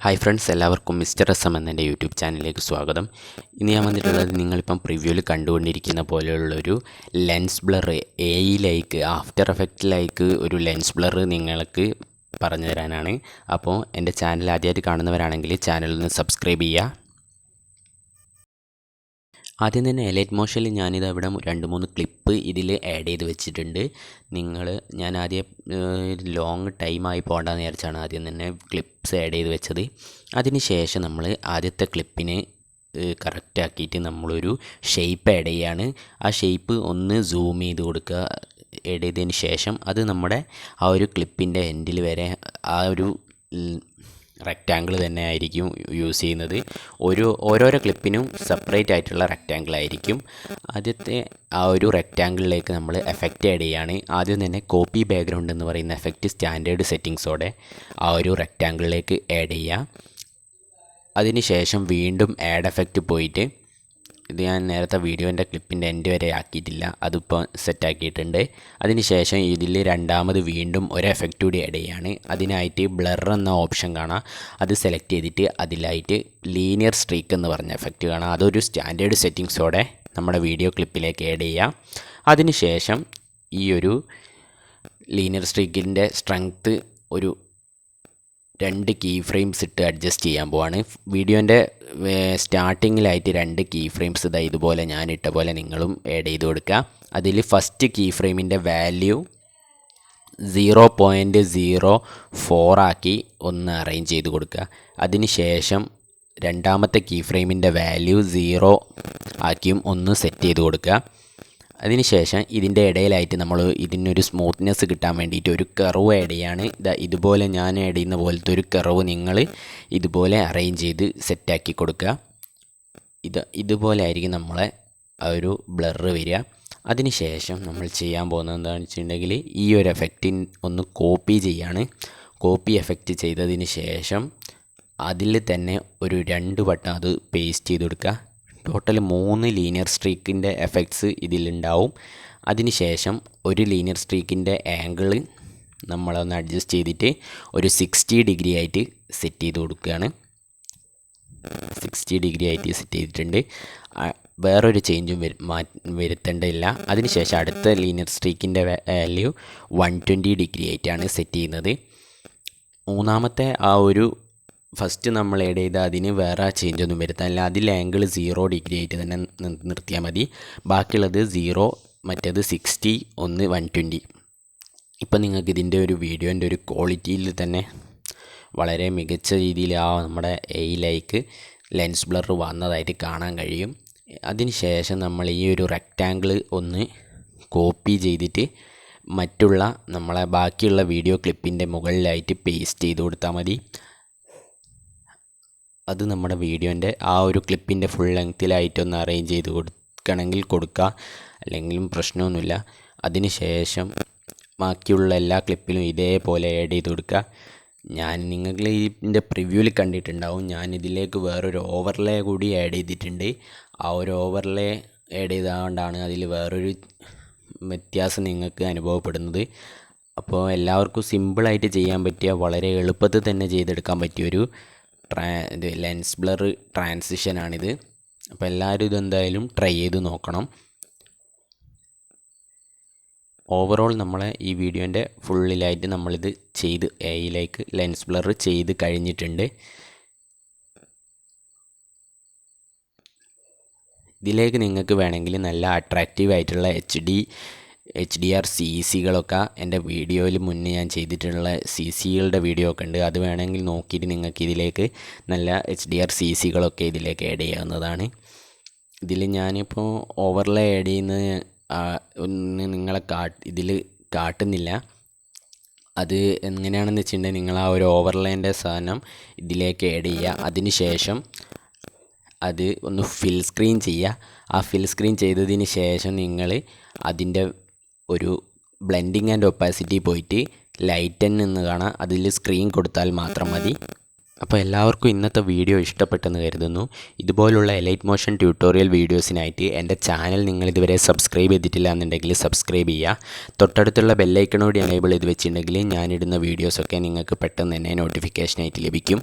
Hi friends, എല്ലാവർക്കും mister S M എന്ന YouTube ചാനലിലേക്ക് സ്വാഗതം. ഇന്ന് ഞാൻ വന്നിട്ടുള്ളത് നിങ്ങളിപ്പം പ്രിവ്യൂവിൽ കണ്ടുകൊണ്ടിരിക്കുന്ന പോലെയുള്ളൊരു ലെൻസ് ബ്ലർ, എയിലേക്ക് ആഫ്റ്റർ എഫക്റ്റിലേക്ക് ഒരു ലെൻസ് ബ്ലർ നിങ്ങൾക്ക് പറഞ്ഞു തരാനാണ്. അപ്പോൾ എൻ്റെ ചാനൽ ആദ്യമായിട്ട് കാണുന്നവരാണെങ്കിൽ ചാനലൊന്ന് സബ്സ്ക്രൈബ് ചെയ്യുക. ആദ്യം തന്നെ എലൈറ്റ് മോഷനിൽ ഞാനിത് അവിടെ 2-3 ക്ലിപ്പ് ഇതിൽ ആഡ് ചെയ്ത് വെച്ചിട്ടുണ്ട്. ഞാൻ ആദ്യം ലോങ് ടൈമായി പോകണ്ടെന്ന് വിചാരിച്ചാണ് ആദ്യം തന്നെ ക്ലിപ്സ് ആഡ് ചെയ്ത് വെച്ചത്. അതിന് ശേഷം നമ്മൾ ആദ്യത്തെ ക്ലിപ്പിന് കറക്റ്റ് ആക്കിയിട്ട് നമ്മളൊരു ഷേപ്പ് ആഡ് ചെയ്യുകയാണ്. ആ ഷേപ്പ് ഒന്ന് സൂം ചെയ്ത് കൊടുക്കുക. ആഡ് ചെയ്തതിന് ശേഷം അത് നമ്മുടെ ആ ഒരു ക്ലിപ്പിൻ്റെ എൻഡിൽ വരെ ആ ഒരു റെക്റ്റാങ്കിൾ തന്നെ ആയിരിക്കും യൂസ് ചെയ്യുന്നത്. ഓരോരോ ക്ലിപ്പിനും സെപ്പറേറ്റ് ആയിട്ടുള്ള റെക്റ്റാങ്കിൾ ആയിരിക്കും. ആദ്യത്തെ ആ ഒരു റെക്റ്റാങ്കിളിലേക്ക് നമ്മൾ എഫക്റ്റ് ആഡ് ചെയ്യുകയാണ്. ആദ്യം തന്നെ കോപ്പി ബാക്ക്ഗ്രൗണ്ട് എന്ന് പറയുന്ന എഫക്റ്റ് സ്റ്റാൻഡേർഡ് സെറ്റിങ്സോടെ ആ ഒരു റെക്റ്റാങ്കിളിലേക്ക് ആഡ് ചെയ്യുക. അതിനുശേഷം വീണ്ടും ആഡ് എഫക്റ്റ് പോയിട്ട്, ഇത് ഞാൻ നേരത്തെ വീഡിയോൻ്റെ ക്ലിപ്പിൻ്റെ എൻഡ് വരെ ആക്കിയിട്ടില്ല, അതിപ്പോൾ സെറ്റാക്കിയിട്ടുണ്ട്. അതിനുശേഷം ഇതിൽ രണ്ടാമത് വീണ്ടും ഒരു എഫക്റ്റ് കൂടി ആഡ് ചെയ്യുകയാണ്. അതിനായിട്ട് ബ്ലർ എന്ന ഓപ്ഷൻ കാണാം, അത് സെലക്ട് ചെയ്തിട്ട് അതിലായിട്ട് ലീനിയർ സ്ട്രീക്ക് എന്ന് പറഞ്ഞ എഫക്റ്റ് കാണാം. അതൊരു സ്റ്റാൻഡേർഡ് സെറ്റിങ്സോടെ നമ്മുടെ വീഡിയോ ക്ലിപ്പിലേക്ക് ആഡ് ചെയ്യാം. അതിനുശേഷം ഈ ഒരു ലീനിയർ സ്ട്രീക്കിൻ്റെ സ്ട്രെങ്ത്ത് ഒരു 2 കീ ഫ്രെയിംസ് ഇട്ട് അഡ്ജസ്റ്റ് ചെയ്യാൻ പോവാണ്. വീഡിയോൻ്റെ സ്റ്റാർട്ടിങ്ങിലായിട്ട് 2 കീ ഫ്രെയിംസ് ഇതുപോലെ ഞാൻ ഇട്ട പോലെ നിങ്ങളും ആഡ് ചെയ്ത് കൊടുക്കുക. അതിൽ ഫസ്റ്റ് കീ ഫ്രെയിമിൻ്റെ വാല്യൂ 0.04 ആക്കി ഒന്ന് അറേഞ്ച് ചെയ്ത് കൊടുക്കുക. അതിനുശേഷം രണ്ടാമത്തെ കീ ഫ്രെയിമിൻ്റെ വാല്യൂ 0 ആക്കിയും ഒന്ന് സെറ്റ് ചെയ്ത് കൊടുക്കുക. അതിനുശേഷം ഇതിൻ്റെ ഇടയിലായിട്ട് നമ്മൾ ഇതിനൊരു സ്മൂത്ത്നെസ് കിട്ടാൻ വേണ്ടിയിട്ട് ഒരു കർവ് ആഡ് ചെയ്യാണ്. ഇതുപോലെ ഞാൻ ആഡ് ചെയ്യുന്ന പോലത്തെ ഒരു കർവ് നിങ്ങൾ ഇതുപോലെ അറേഞ്ച് ചെയ്ത് സെറ്റാക്കി കൊടുക്കുക. ഇതുപോലെ ആയിരിക്കും നമ്മളെ ആ ഒരു ബ്ലർ വരിക. അതിനുശേഷം നമ്മൾ ചെയ്യാൻ പോകുന്നത് എന്താണെന്ന് വെച്ചിട്ടുണ്ടെങ്കിൽ ഈ ഒരു എഫക്റ്റ് ഒന്ന് കോപ്പി ചെയ്യാണ്. കോപ്പി എഫക്റ്റ് ചെയ്തതിന് ശേഷം അതിൽ തന്നെ ഒരു 2 വട്ടം അത് പേസ്റ്റ് ചെയ്ത് കൊടുക്കുക. ടോട്ടൽ 3 ലീനിയർ സ്ട്രീക്കിൻ്റെ എഫക്ട്സ് ഇതിലുണ്ടാവും. അതിനുശേഷം ഒരു ലീനിയർ സ്ട്രീക്കിൻ്റെ ആംഗിൾ നമ്മളൊന്ന് അഡ്ജസ്റ്റ് ചെയ്തിട്ട് ഒരു 60 ഡിഗ്രി ആയിട്ട് സെറ്റ് ചെയ്ത് കൊടുക്കുകയാണ്. 60 ഡിഗ്രി ആയിട്ട് സെറ്റ് ചെയ്തിട്ടുണ്ട്. വേറൊരു ചേഞ്ചും വരുത്തേണ്ടതില്ല. അതിനുശേഷം അടുത്ത ലീനിയർ സ്ട്രീക്കിൻ്റെ വാല്യൂ 120 ഡിഗ്രി ആയിട്ടാണ് സെറ്റ് ചെയ്യുന്നത്. മൂന്നാമത്തെ ആ ഒരു ഫസ്റ്റ് നമ്മൾ ആഡ് ചെയ്ത അതിന് വേറെ ചേഞ്ചൊന്നും വരുത്താനില്ല. അതിൽ ആംഗിൾ 0 ഡിഗ്രി ആയിട്ട് തന്നെ നിർത്തിയാൽ മതി. ബാക്കിയുള്ളത് 0, മറ്റേത് 60, 120. ഇപ്പം നിങ്ങൾക്ക് ഇതിൻ്റെ ഒരു വീഡിയോൻ്റെ ഒരു ക്വാളിറ്റിയിൽ തന്നെ വളരെ മികച്ച രീതിയിൽ നമ്മുടെ എയിലേക്ക് ലെൻസ് ബ്ലർ വന്നതായിട്ട് കാണാൻ കഴിയും. അതിനുശേഷം നമ്മൾ ഈ ഒരു റെക്റ്റാങ്കിൾ ഒന്ന് കോപ്പി ചെയ്തിട്ട് മറ്റുള്ള നമ്മളെ ബാക്കിയുള്ള വീഡിയോ ക്ലിപ്പിൻ്റെ മുകളിലായിട്ട് പേസ്റ്റ് ചെയ്ത് കൊടുത്താൽ മതി. അത് നമ്മുടെ വീഡിയോൻ്റെ ആ ഒരു ക്ലിപ്പിൻ്റെ ഫുൾ ലെങ്ത്തിലായിട്ടൊന്ന് അറേഞ്ച് ചെയ്ത് കൊടുക്കണമെങ്കിൽ കൊടുക്കുക, അല്ലെങ്കിലും പ്രശ്നമൊന്നുമില്ല. അതിനുശേഷം ബാക്കിയുള്ള എല്ലാ ക്ലിപ്പിലും ഇതേപോലെ ആഡ് ചെയ്ത് കൊടുക്കുക. നിങ്ങൾ ഇതിൻ്റെ പ്രിവ്യൂവിൽ കണ്ടിട്ടുണ്ടാവും, ഞാൻ ഇതിലേക്ക് വേറൊരു ഓവർലേ കൂടി ആഡ് ചെയ്തിട്ടുണ്ട്. ആ ഒരു ഓവർലേ ആഡ് ചെയ്തുകൊണ്ടാണ് അതിൽ വേറൊരു വ്യത്യാസം നിങ്ങൾക്ക് അനുഭവപ്പെടുന്നത്. അപ്പോൾ എല്ലാവർക്കും സിമ്പിളായിട്ട് ചെയ്യാൻ പറ്റിയ, വളരെ എളുപ്പത്തിൽ തന്നെ ചെയ്തെടുക്കാൻ പറ്റിയൊരു ലെൻസ് ബ്ലർ ട്രാൻസിഷനാണിത്. അപ്പോൾ എല്ലാവരും ഇതെന്തായാലും ട്രൈ ചെയ്ത് നോക്കണം. ഓവറോൾ നമ്മളെ ഈ വീഡിയോൻ്റെ ഫുള്ളിലായിട്ട് നമ്മളിത് ചെയ്ത് എയിലേക്ക് ലെൻസ് ബ്ലർ ചെയ്ത് കഴിഞ്ഞിട്ടുണ്ട്. ഇതിലേക്ക് നിങ്ങൾക്ക് വേണമെങ്കിൽ നല്ല അട്രാക്റ്റീവ് ആയിട്ടുള്ള HDR CCകളൊക്കെ എൻ്റെ വീഡിയോയിൽ മുന്നേ ഞാൻ ചെയ്തിട്ടുള്ള CCകളുടെ വീഡിയോ ഒക്കെ ഉണ്ട്. അത് വേണമെങ്കിൽ നോക്കിയിട്ട് നിങ്ങൾക്ക് ഇതിലേക്ക് നല്ല HDR CCകളൊക്കെ ഇതിലേക്ക് ആഡ് ചെയ്യാവുന്നതാണ്. ഇതിൽ ഞാനിപ്പോൾ ഓവർലേ ആഡ് ചെയ്യുന്നത് ഒന്ന് നിങ്ങളെ ഇതിൽ കാട്ടുന്നില്ല. അത് എങ്ങനെയാണെന്ന് വെച്ചിട്ടുണ്ടെങ്കിൽ നിങ്ങൾ ആ ഒരു ഓവർലേൻ്റെ സാധനം ഇതിലേക്ക് ആഡ് ചെയ്യുക. അതിനുശേഷം അത് ഒന്ന് ഫിൽ സ്ക്രീൻ ചെയ്യുക. ആ ഫിൽ സ്ക്രീൻ ചെയ്തതിന് ശേഷം നിങ്ങൾ അതിൻ്റെ ഒരു ബ്ലെൻഡിങ് ആൻഡ് ഒപ്പാസിറ്റി പോയിട്ട് ലൈറ്റൻ എന്ന് കാണാം, അതിൽ സ്ക്രീൻ കൊടുത്താൽ മാത്രം മതി. അപ്പോൾ എല്ലാവർക്കും ഇന്നത്തെ വീഡിയോ ഇഷ്ടപ്പെട്ടെന്ന് കരുതുന്നു. ഇതുപോലുള്ള എലൈറ്റ് മോഷൻ ട്യൂട്ടോറിയൽ വീഡിയോസിനായിട്ട് എൻ്റെ ചാനൽ നിങ്ങൾ ഇതുവരെ സബ്സ്ക്രൈബ് ചെയ്തിട്ടില്ല എന്നുണ്ടെങ്കിൽ സബ്സ്ക്രൈബ് ചെയ്യുക. തൊട്ടടുത്തുള്ള ബെല്ലൈക്കണോട് എനേബിൾ ചെയ്ത് വെച്ചിട്ടുണ്ടെങ്കിൽ ഞാനിടുന്ന വീഡിയോസൊക്കെ നിങ്ങൾക്ക് പെട്ടെന്ന് തന്നെ നോട്ടിഫിക്കേഷനായിട്ട് ലഭിക്കും.